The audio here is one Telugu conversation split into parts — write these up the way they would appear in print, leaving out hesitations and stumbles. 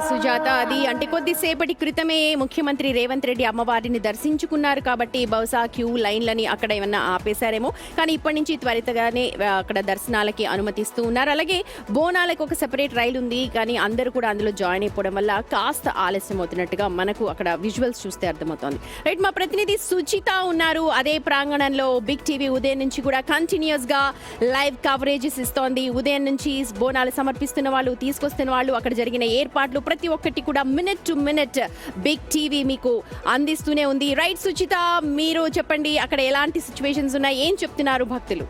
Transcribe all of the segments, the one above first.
సుజాత. అది అంటే కొద్దిసేపటి క్రితమే ముఖ్యమంత్రి రేవంత్ రెడ్డి అమ్మవారిని దర్శించుకున్నారు కాబట్టి బహుశా క్యూ లైన్లని అక్కడ ఏమన్నా ఆపేశారేమో. కానీ ఇప్పటి నుంచి త్వరితగానే అక్కడ దర్శనాలకి అనుమతిస్తూ ఉన్నారు. అలాగే బోనాలకు ఒక సెపరేట్ రైలు ఉంది, కానీ అందరూ కూడా అందులో జాయిన్ అయిపోవడం వల్ల కాస్త ఆలస్యం అవుతున్నట్టుగా మనకు అక్కడ విజువల్స్ చూస్తే అర్థమవుతోంది. రైట్, మా ప్రతినిధి సుచిత ఉన్నారు అదే ప్రాంగణంలో. బిగ్ టీవీ ఉదయం నుంచి కూడా కంటిన్యూస్ గా లైవ్ కవరేజెస్ ఇస్తోంది. ఉదయం నుంచి బోనాలు సమర్పిస్తున్న వాళ్ళు, తీసుకొస్తున్న వాళ్ళు, అక్కడ జరిగిన ఏర్పాట్లు ప్రతి ఒక్కటి కూడా minute to minute big TV మీకు అందిస్తూనే ఉంది. రైట్ సుచిత, మీరు చెప్పండి అక్కడ ఎలాంటి సిచ్యువేషన్స్ ఉన్నాయి, ఏం చెప్తున్నారు భక్తులు?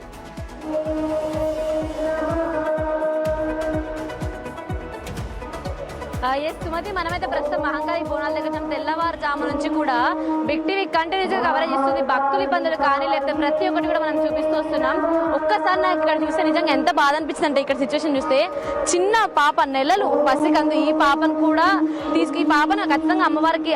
సుమతి, మనమైతే ప్రస్తుతం మహంకాళి బోనాల దగ్గర తెల్లవారుజాము నుంచి కూడా బిగ్ టీవీ కంటిన్యూస్ గా కవరేజ్ ఇస్తుంది. భక్తుల ఇబ్బందులు కానీ లేకపోతే ప్రతి ఒక్కటి కూడా మనం చూపిస్తూ వస్తున్నాం. ఒక్కసారి నాకు ఇక్కడ చూస్తే నిజంగా ఎంత బాధ అనిపిస్తుంది అంటే, ఇక్కడ సిచ్యువేషన్ చూస్తే చిన్న పాప, నెలలు పసికందు, ఈ పాపను కూడా ఈ పాపను ఖచ్చితంగా అమ్మవారికి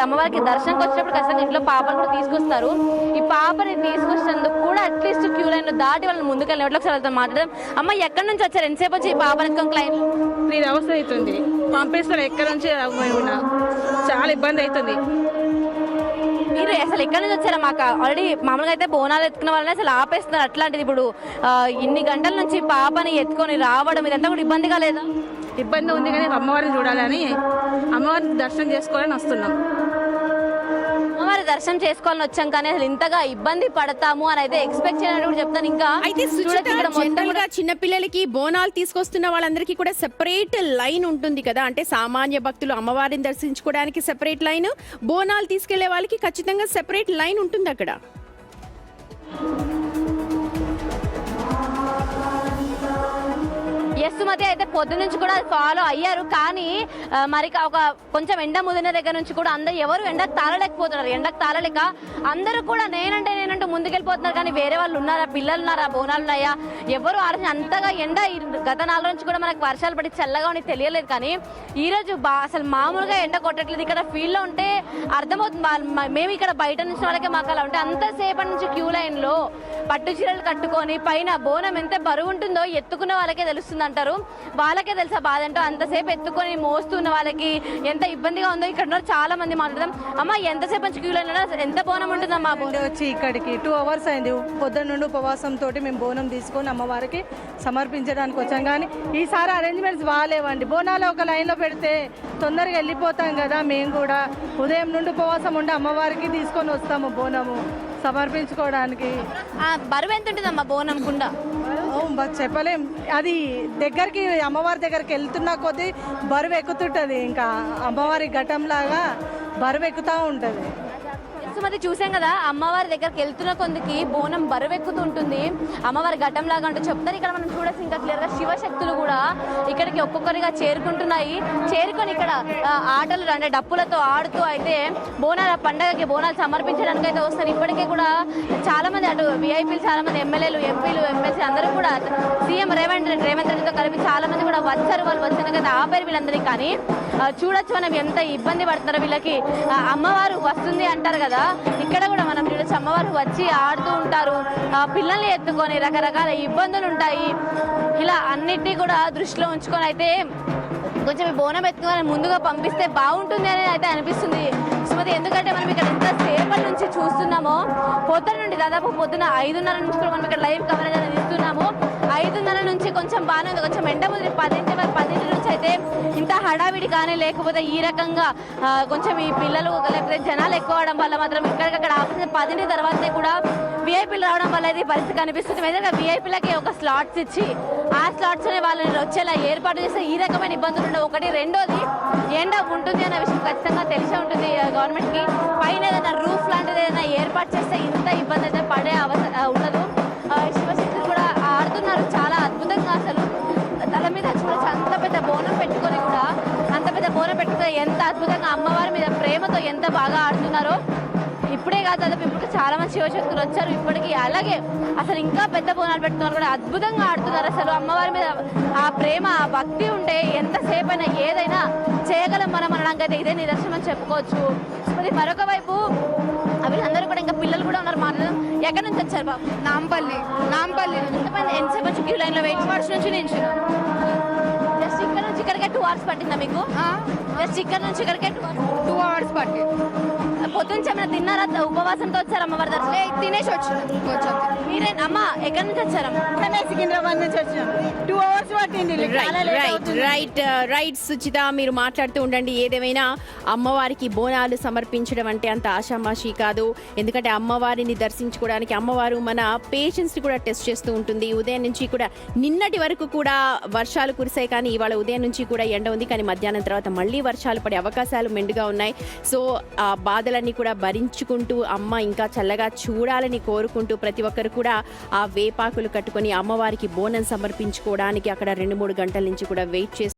దర్శనంకి వచ్చినప్పుడు ఖచ్చితంగా ఇంట్లో పాపను కూడా తీసుకొస్తారు. ఈ పాపని తీసుకొచ్చినందుకు కూడా అట్లీస్ట్ క్యూ లైన్ లో దాటి వాళ్ళని ముందుకెళ్ళి ఒకసారి మాట్లాడడం. అమ్మ, ఎక్కడి నుంచి వచ్చారు? ఎంతసేపు వచ్చి ఈ పాపని క్లైన్ 3 hours అవుతుంది. పంపిస్తారు ఎక్కడి నుంచి, చాలా ఇబ్బంది అవుతుంది. మీరు అసలు ఎక్కడి నుంచి వచ్చారా? మాకు ఆల్రెడీ మామూలుగా అయితే బోనాలు ఎత్తుకున్న వాళ్ళని అసలు ఆపేస్తున్నారు. అట్లాంటిది ఇప్పుడు ఇన్ని గంటల నుంచి పాపని ఎత్తుకొని రావడం ఇదంతా కూడా ఇబ్బందిగా లేదా? ఇబ్బంది ఉంది, కానీ అమ్మవారిని చూడాలని, అమ్మవారిని దర్శనం చేసుకోవాలని వస్తున్నాం. అమ్మవారి దర్శనం చేసుకోవాలని వచ్చాం, కానీ అసలు ఇంతగా ఇబ్బంది పడతాము అని అయితే ఎక్స్పెక్ట్ చేయనట్టు కూడా చెప్తాను. ఇంకా అయితే జనరల్ గా చిన్నపిల్లలకి బోనాలు తీసుకొస్తున్న వాళ్ళందరికీ కూడా సెపరేట్ లైన్ ఉంటుంది కదా, అంటే సామాన్య భక్తులు అమ్మవారిని దర్శించుకోవడానికి సెపరేట్ లైన్, బోనాలు తీసుకెళ్లే వాళ్ళకి ఖచ్చితంగా సెపరేట్ లైన్ ఉంటుంది అక్కడ. సుమతి, అయితే పొద్దు నుంచి కూడా ఫాలో అయ్యారు, కానీ మరి ఒక కొంచెం ఎండ ముదిన దగ్గర నుంచి కూడా అందరూ ఎవరు ఎండకు తాళలేకపోతున్నారు. ఎండకు తాళలేక అందరూ కూడా నేనంటూ ముందుకెళ్ళిపోతున్నారు. కానీ వేరే వాళ్ళు ఉన్నారా, పిల్లలు ఉన్నారా, బోనాలు ఉన్నాయా, ఎవరు ఆలోచన. అంతగా ఎండ గత 4 నుంచి కూడా మనకు వర్షాలు పడి చల్లగా ఉండి తెలియలేదు, కానీ ఈరోజు అసలు మామూలుగా ఎండ కొట్టట్లేదు. ఇక్కడ ఫీల్డ్ లో ఉంటే అర్థమవుతుంది. మేము ఇక్కడ బయట నుంచి వాళ్ళకే మాకు అలా ఉంటే అంతసేపటి నుంచి క్యూ లైన్ లో పట్టు చీరలు కట్టుకొని పైన బోనం ఎంత బరువు ఉంటుందో ఎత్తుకున్న వాళ్ళకే తెలుస్తుంది అంటారు. వాళ్ళకే తెలుసా బాధ అంటూ. అంతసేపు ఎత్తుకొని మోస్తున్న వాళ్ళకి ఎంత ఇబ్బందిగా ఉందో ఇక్కడ చాలా మంది మాట్లాడదాం. అమ్మ, ఎంతసేపు నుంచి క్యూ లైన్ ఎంత బోనం ఉంటుందమ్మా? వచ్చి ఇక్కడికి 2 hours అయింది. పొద్దున్న నుండి ఉపవాసంతో మేము బోనం తీసుకొని అమ్మవారికి సమర్పించడానికి వచ్చాం, కానీ ఈసారి అరేంజ్మెంట్స్ బాగాలేవండి. బోనాలు ఒక లైన్లో పెడితే తొందరగా వెళ్ళిపోతాం కదా. మేము కూడా ఉదయం నుండి ఉపవాసం ఉండి అమ్మవారికి తీసుకొని వస్తాము బోనము సమర్పించుకోవడానికి. బరువు ఎంత ఉంటుందమ్మా బోనం కుండ? చెప్పలేం, అది దగ్గరికి అమ్మవారి దగ్గరికి వెళ్తున్న కొద్దీ బరువు ఎక్కుతుంటుంది. ఇంకా అమ్మవారి ఘటంలాగా బరువు ఎక్కుతూ ఉంటుంది. సుమతి, చూసాం కదా, అమ్మవారి దగ్గరికి వెళ్తున్న కొందికి బోనం బరువెక్కుతూ ఉంటుంది, అమ్మవారి ఘటం లాగా అంటూ చెప్తారు. ఇక్కడ మనం చూడొచ్చు ఇంకా క్లియర్ గా శివశక్తులు కూడా ఇక్కడికి ఒక్కొక్కరిగా చేరుకుంటున్నాయి. చేరుకొని ఇక్కడ ఆటలు అంటే డప్పులతో ఆడుతూ అయితే బోనాల పండగకి బోనాలు సమర్పించడానికి అయితే వస్తారు. ఇప్పటికే కూడా చాలా మంది అటు విఐపీలు, చాలా మంది ఎమ్మెల్యేలు, ఎంపీలు, ఎమ్మెల్సీ అందరూ కూడా సీఎం రేవంత్ రెడ్డితో కలిపి చాలా మంది కూడా వచ్చారు. వాళ్ళు వచ్చినాకైతే ఆపారు వీళ్ళందరికీ. కానీ చూడొచ్చు మనం ఎంత ఇబ్బంది పడుతున్నారో వీళ్ళకి. అమ్మవారు వస్తుంది అంటారు కదా, ఇక్కడ కూడా మనం చూడొచ్చు అమ్మవారు వచ్చి ఆడుతూ ఉంటారు. పిల్లల్ని ఎత్తుకొని రకరకాల ఇబ్బందులు ఉంటాయి. ఇలా అన్నిటినీ కూడా దృష్టిలో ఉంచుకొని అయితే కొంచెం ఈ బోనం ఎత్తుకొని ముందుగా పంపిస్తే బాగుంటుంది అని అయితే అనిపిస్తుంది సుమతి. ఎందుకంటే మనం ఇక్కడ ఎంత సేపటి నుంచి చూస్తున్నామో, పొద్దున నుండి దాదాపు పొద్దున 5:30 నుంచి కూడా మనం ఇక్కడ లైవ్ కవరేజ్ అనేది ఇస్తున్నాము. 5:30 నుంచి కొంచెం బాగానే ఉంది, కొంచెం ఎండ ముదిరి 10 నుంచి అయితే ఇంత హడావిడి కానీ లేకపోతే ఈ రకంగా కొంచెం ఈ పిల్లలు లేకపోతే జనాలు ఎక్కువ అవడం వల్ల మాత్రం ఇక్కడికక్కడ ఆపరేషన్ 10 తర్వాతే కూడా విఐపీలు రావడం వల్ల అయితే పరిస్థితి కనిపిస్తుంది. ఏదైనా విఐపీలకి ఒక స్లాట్స్ ఇచ్చి ఆ స్లాట్స్ అనే వాళ్ళని వచ్చేలా ఏర్పాటు చేస్తే ఈ రకమైన ఇబ్బందులు ఉండవు. ఒకటి, రెండోది ఎండ ఉంటుంది అనే విషయం ఖచ్చితంగా తెలిసే ఉంటుంది గవర్నమెంట్కి. పైన ఏదైనా రూఫ్ లాంటిది ఏదైనా ఏర్పాటు చేస్తే ఇంత ఇబ్బంది అయితే పడే ఉండదు. శివశక్తులు కూడా ఆడుతున్నారు చాలా అద్భుతంగా. అసలు తల మీద చూడొచ్చు, అంత పెద్ద బోనం పెట్టుకొని కూడా, అంత పెద్ద బోనం పెట్టుకుని ఎంత అద్భుతంగా అమ్మవారి మీద ప్రేమతో ఎంత బాగా ఆడుతున్నారో. ఇప్పుడే కాదు దాదాపు ఇప్పుడు చాలా మంది శివశక్తులు వచ్చారు ఇప్పటికీ. అలాగే అసలు ఇంకా పెద్ద బోనాలు పెట్టుకున్నారు కూడా అద్భుతంగా ఆడుతున్నారు. అసలు అమ్మవారి మీద ఆ ప్రేమ, ఆ భక్తి ఉంటే ఎంతసేపు అయినా ఏదైనా చేయగలం మనం అనడానికైతే ఇదే నిదర్శనం అని చెప్పుకోవచ్చు. మరొక వైపు వీళ్ళందరూ కూడా ఇంకా పిల్లలు కూడా ఉన్నారు. మాట్లాడడం. ఎక్కడి నుంచి వచ్చారు బాబు? నాంపల్లి. ఎంతసేపు వచ్చి క్యూ లైన్లో వెయిట్ నుంచి నుంచి జస్ట్ ఇక్కడ నుంచి ఇక్కడికే 2 hours పట్టిందా మీకు జస్ట్ ఇక్కడ నుంచి ఇక్కడికే 2 hours? 2 hours పట్టింది. పొద్దున్న ఏమైనా తిన్నారా? ఉపవాసంతో వచ్చారు అమ్మవారి దర్శనం? తినేసి వచ్చినాం కొంచెం. మీరే అమ్మ ఎక్కడి నుంచి వచ్చారమ్మా? సికింద్రాబాద్ నుంచి వచ్చినాం. 2 hours పట్టింది. రైట్ సుచిత, మీరు మాట్లాడుతూ ఉండండి. ఏదేమైనా అమ్మవారికి బోనాలు సమర్పించడం అంటే అంత ఆషామాషి కాదు. ఎందుకంటే అమ్మవారిని దర్శించుకోవడానికి అమ్మవారు మన పేషెన్స్ ని కూడా టెస్ట్ చేస్తూ ఉంటుంది. ఉదయం నుంచి కూడా నిన్నటి వరకు కూడా వర్షాలు కురిసాయి, కానీ ఇవాళ ఉదయం నుంచి కూడా ఎండ ఉంది. కానీ మధ్యాహ్నం తర్వాత మళ్ళీ వర్షాలు పడే అవకాశాలు మెండుగా ఉన్నాయి. సో ఆ బాధలన్నీ కూడా భరించుకుంటూ అమ్మ ఇంకా చల్లగా చూడాలని కోరుకుంటూ ప్రతి ఒక్కరు కూడా ఆ వేపాకులు కట్టుకొని అమ్మవారికి బోనం సమర్పించుకోవడానికి అక్కడ 2-3 గంటల నుంచి కూడా వెయిట్ చేస్తూ